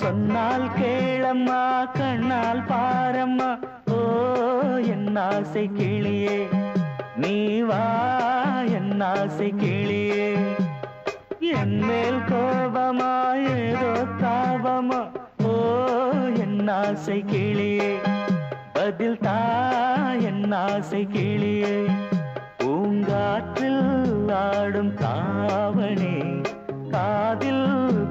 சொன்னால் கேளம்மா கண்ணால் பாரம்மா ஓ என் ஆசை கிளியே நீ வா என் ஆசை கிளியே என் மேல் கோபமா ஏதோ தாபமா ஓ என் ஆசை கிளியே பதில் தா என் ஆசை கிளியே பூங்காற்றில் ஆடும் தாவணி காதில்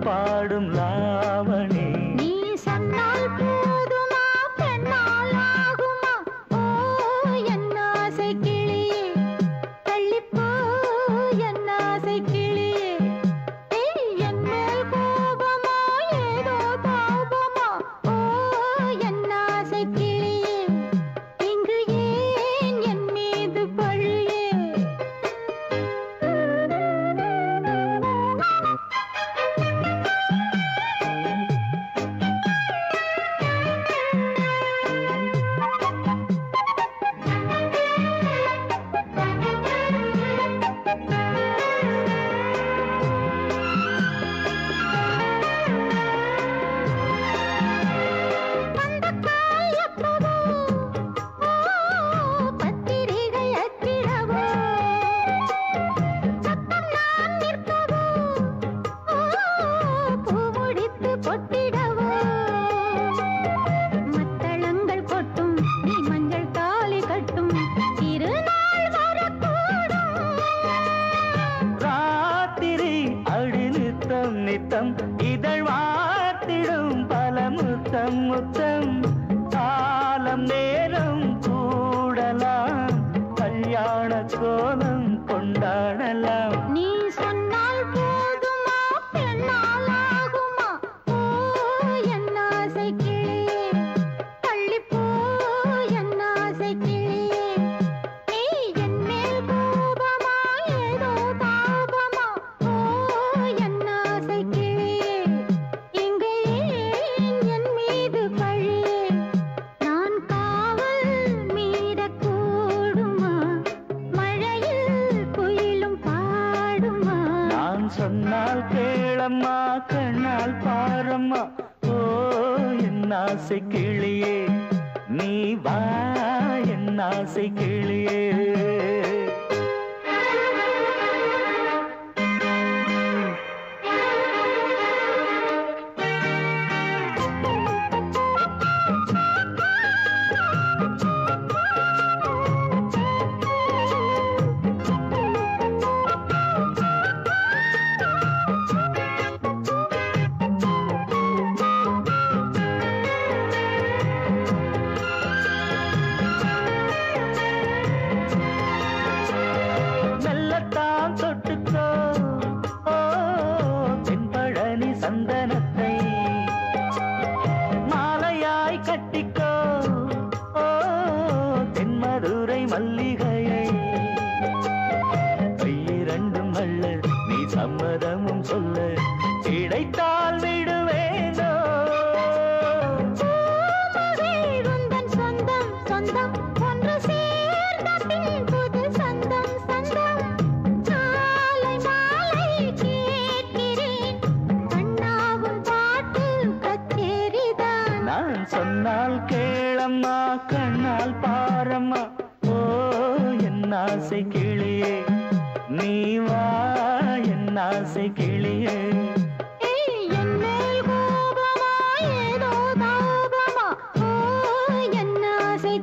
பாடும் லாவணி நீ சொன்னால் போதுமா பெண்ணால் ஆகுமா ஓ என் ஆசை கிளியே தள்ளிப்போ என் ஆசை கிளியே என் மேல் கோபமா ஏதோ தாபமா ஓ என் ஆசை கிளியே இங்கு ஏன் என் மீது பழியே நித்தம் இதழ் வார்த்திடும் பல முத்தம் முத்தம் காலம் நேரம் கூடலாம் கல்யாண கோலம் கொண்டாடலாம் நீ சொன்னால் போதுமா பெண்ணால் ஆகுமா ஓ என் ஆசை கிளியே தள்ளிப்போ என் ஆசை கிளியே நீ என் மேல் கோபமா ஏதோ தாபமா ஓ என் ஆசை கிளியே இங்கே என் மீது பழியே நான் காவல் மீறக்கூடுமா மழையில் குயிலும் பாடுமா நான் சொன்னால் கேளம்மா கண்ணால் பாரம்மா ஓ என் ஆசை கிளியே நீ வா என் ஆசை கிளியே மெல்லத்தான் தொட்டுக்கோ ஓ தென்பழனி சந்தனத்தை மாலையாய் கட்டிக்கோ ஓ தென்மதுரை மல்லிகையை கையிரண்டும் அள்ள நீ சம்மதமும் சொல்ல கிடைத்தால் விடுவேனோ உந்தன் சொந்தம் சொந்தம் ஒன்று சேர்ந்த பின் புது சொந்தம் சொந்தம் மாலை மாலை கேட்கிறேன் கண்ணாவும் பாட்டு கச்சேரிதான் நான் சொன்னால் கேளம்மா கண்ணால் பாரம்மா ஓ என் ஆசை கிளியே நீ வா என் ஆசை கிளியே என் மேல் கோபமா ஏதோ தாபமா ஓ என் ஆசை